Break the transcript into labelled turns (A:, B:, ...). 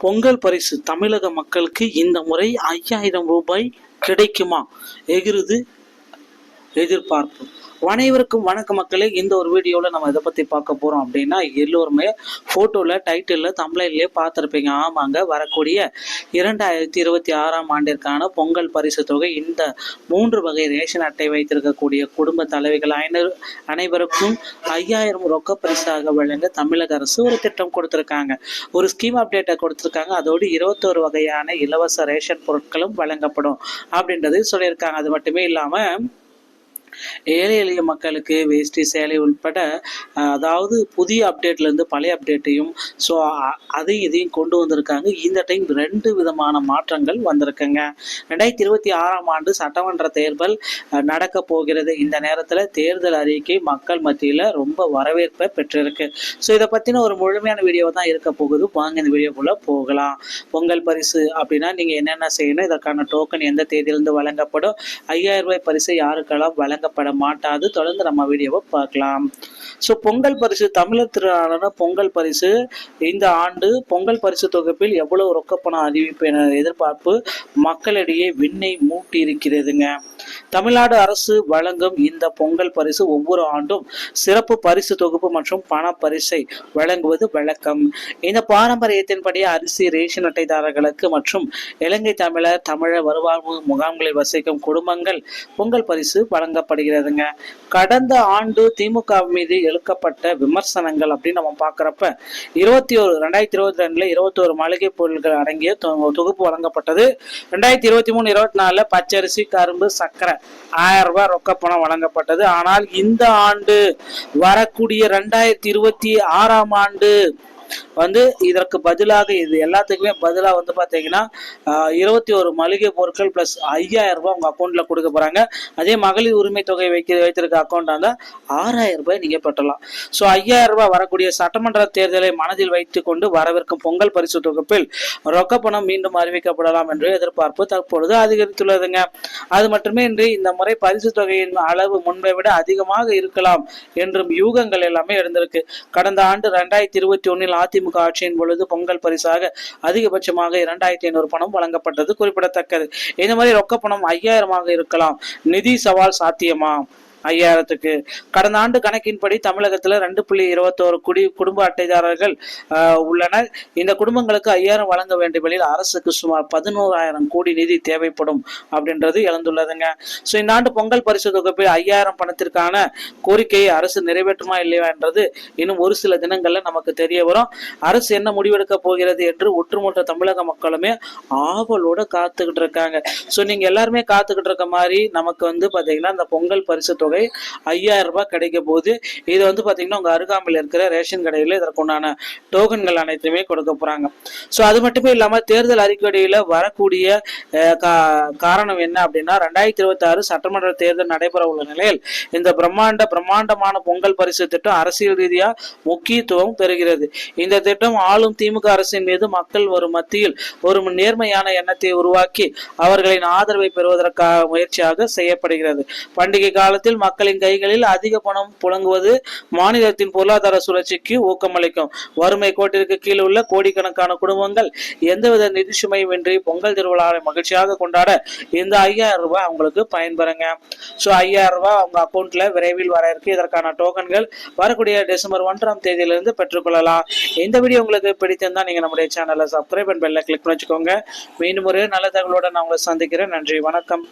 A: பொங்கல் பரிசு தமிழக மக்களுக்கு இந்த முறை 5000 ரூபாய் கிடைக்குமா என்கிறது எதிர்பார்ப்பு. அனைவருக்கும் வணக்க மக்களே. இந்த ஒரு வீடியோவில் நம்ம இதை பற்றி பார்க்க போகிறோம் அப்படின்னா, எல்லோருமே ஃபோட்டோவில் டைட்டிலில் தமிழ்லேயே பார்த்துருப்பீங்க. ஆமாங்க, வரக்கூடிய 2026ஆம் ஆண்டிற்கான பொங்கல் பரிசு தொகை இந்த 3 வகை ரேஷன் அட்டை வைத்திருக்கக்கூடிய குடும்ப தலைவிகள் அனைவருக்கும் 5000 ரொக்க பரிசாக வழங்க தமிழக அரசு ஒரு திட்டம் கொடுத்துருக்காங்க. ஒரு ஸ்கீம் அப்டேட்டை கொடுத்துருக்காங்க. அதோடு 21 வகையான இலவச ரேஷன் பொருட்களும் வழங்கப்படும் அப்படின்றது சொல்லியிருக்காங்க. அது மட்டுமே இல்லாமல் ஏழை எளிய மக்களுக்கு வேஷ்டி சேலை உட்பட, அதாவது புதிய அப்டேட்லேருந்து பழைய அப்டேட்டையும் இதையும் கொண்டு வந்திருக்காங்க. இந்த டைம் 2 விதமான மாற்றங்கள் வந்திருக்குங்க. 2026ஆம் ஆண்டு சட்டமன்ற தேர்தல் நடக்க போகிறது. இந்த நேரத்தில் தேர்தல் அறிக்கை மக்கள் மத்தியில் ரொம்ப வரவேற்பை பெற்றிருக்கு. இதை பற்றின ஒரு முழுமையான வீடியோ தான் இருக்க போகுது. வாங்க இந்த வீடியோக்குள்ளே போகலாம். பொங்கல் பரிசு அப்படின்னா நீங்கள் என்னென்ன செய்யணும், இதற்கான டோக்கன் எந்த தேதியிலிருந்து வழங்கப்படும், 5000 ரூபாய் பரிசு யாருக்கெல்லாம் வழங்கப்பட மாட்டாது, தொடர்ந்து நம்ம வீடியோவை பார்க்கலாம். பொங்கல் பரிசு, தமிழர் திருநாளான பொங்கல் பரிசு இந்த ஆண்டு பொங்கல் பரிசு தொகுப்பில் எவ்வளவு ரொக்கப்பணம் அறிவிப்பு என எதிர்பார்ப்பு மக்களிடையே விண்ணை மூட்டி இருக்கிறதுங்க. தமிழ்நாடு அரசு வழங்கும் இந்த பொங்கல் பரிசு ஒவ்வொரு ஆண்டும் சிறப்பு பரிசு தொகுப்பு மற்றும் பண பரிசை வழங்குவது வழக்கம். இந்த பாரம்பரியத்தின்படி அரிசி ரேஷன் அட்டைதாரர்களுக்கு மற்றும் இலங்கை தமிழர் வருவாழ்வு முகாம்களில் வசிக்கும் குடும்பங்கள் பொங்கல் பரிசு வழங்கப்படுகிறதுங்க. கடந்த ஆண்டு திமுக மீது எழுக்கப்பட்ட விமர்சனங்கள் அப்படின்னு நம்ம பார்க்குறப்ப 2022 21 மளிகை பொருட்கள் அடங்கிய தொகுப்பு வழங்கப்பட்டது. 2023-24 பச்சரிசி, கரும்பு, சர்க்கரை 1000 ரூபாய் ரொக்க பணம் வழங்கப்பட்டது. ஆனால் இந்த ஆண்டு வரக்கூடிய 2026ஆம் ஆண்டு இதற்கு பதிலாக, இது எல்லாத்துக்குமே பதிலாக பார்த்தீங்கன்னா 21 மளிகை பொருட்கள் பிளஸ் 5000 ரூபாய் உங்க அக்கௌண்ட்ல கொடுக்க போறாங்க. அதே மகளிர் உரிமை தொகை வைத்திருக்க அக்கௌண்ட் இருந்தால் 6000 ரூபாய் நீங்க பெற்றலாம். 5000 ரூபாய் வரக்கூடிய சட்டமன்ற தேர்தலை மனதில் வைத்துக் கொண்டு வரவிருக்கும் பொங்கல் பரிசு தொகுப்பில் ரொக்க பணம் மீண்டும் அறிவிக்கப்படலாம் என்று எதிர்பார்ப்பு தற்பொழுது அதிகரித்துள்ளதுங்க. அது மட்டுமே இன்றி இந்த முறை பரிசு தொகையின் அளவு முன்பை விட அதிகமாக இருக்கலாம் என்றும் யூகங்கள் எல்லாமே இருந்திருக்கு. கடந்த ஆண்டு 2021 அதிமுக ஆட்சியின் பொழுது பொங்கல் பரிசாக அதிகபட்சமாக 2500 பணம் வழங்கப்பட்டது குறிப்பிடத்தக்கது. இந்த மாதிரி ரொக்க பணம் 5000 இருக்கலாம். நிதி சவால் சாத்தியமா? 5000க்கு கடந்த ஆண்டு கணக்கின்படி தமிழகத்தில் 2.21 குடும்ப அட்டைதாரர்கள் உள்ளனர். இந்த குடும்பங்களுக்கு 5000 வழங்க வேண்டிய அரசுக்கு சுமார் 11,000 கோடி நிதி தேவைப்படும் அப்படின்றது எழுந்துள்ளதுங்க. இந்த ஆண்டு பொங்கல் பரிசு தொகுப்பில் 5000 பணத்திற்கான கோரிக்கையை அரசு நிறைவேற்றுமா இல்லையா என்றது இன்னும் ஒரு சில தினங்கள்ல நமக்கு தெரிய வரும். அரசு என்ன முடிவெடுக்க போகிறது என்று ஒட்டுமொத்த தமிழக மக்களுமே ஆவலோட காத்துக்கிட்டு இருக்காங்க. நீங்க எல்லாருமே காத்துக்கிட்டு இருக்க மாதிரி நமக்கு பாத்தீங்கன்னா இந்த பொங்கல் பரிசு தொகை 5000 ரூபாய் கிடைக்க போது. இது பாத்தீங்கன்னா உங்க அருகாமையில் இருக்கிற ரேஷன் கடையில இதற்குண்டான டோக்கன்கள் அனைத்துமே கொடுக்க போறாங்க. அது மட்டுமே இல்லாம தேர்தல் அறிக்கையில வரக்கூடிய காரணம் என்ன அப்படின்னா, 2026 சட்டமன்ற தேர்தல் நடைபெற உள்ள நிலையில் இந்த பிரம்மாண்டமான பொங்கல் பரிசு திட்டம் அரசியல் ரீதியா முக்கியத்துவம் பெறுகிறது. இந்த திட்டம் ஆளும் திமுக அரசின் மீது மக்கள் வரும் மத்தியில் ஒரு நேர்மையான எண்ணத்தை உருவாக்கி அவர்களின் ஆதரவை பெறுவதற்காக முயற்சியாக செய்யப்படுகிறது. பண்டிகை காலத்தில் மக்களின் கைகளில் அதிக பணம் புழங்குவது மாநிலத்தின் பொருளாதார சுழற்சிக்கு ஊக்கமளிக்கும். வறுமை கோட்டிற்கு கீழே உள்ள கோடிக்கணக்கான குடும்பங்கள் எந்தவித நிதி சுமையும் இன்றி பொங்கல் திருவிழாவை மகிழ்ச்சியாக கொண்டாட இந்த 5000 ரூபாய் அவங்களுக்கு பயன்பெறுங்க. 5000 ரூபாய் அவங்க அக்கௌண்ட்ல விரைவில் வர இருக்கு. இதற்கான டோக்கன்கள் வரக்கூடிய டிசம்பர் 1ஆம் தேதியிலிருந்து பெற்றுக்கொள்ளலாம். இந்த வீடியோ உங்களுக்கு பிடித்திருந்தா நீங்க நம்முடைய சேனலை சப்ஸ்கிரைப் அண்ட் பெல்ல கிளிக் பண்ணி வச்சுக்கோங்க. மீண்டும் ஒரு நல்ல தகவலோட நான் உங்களை சந்திக்கிறேன். நன்றி, வணக்கம்.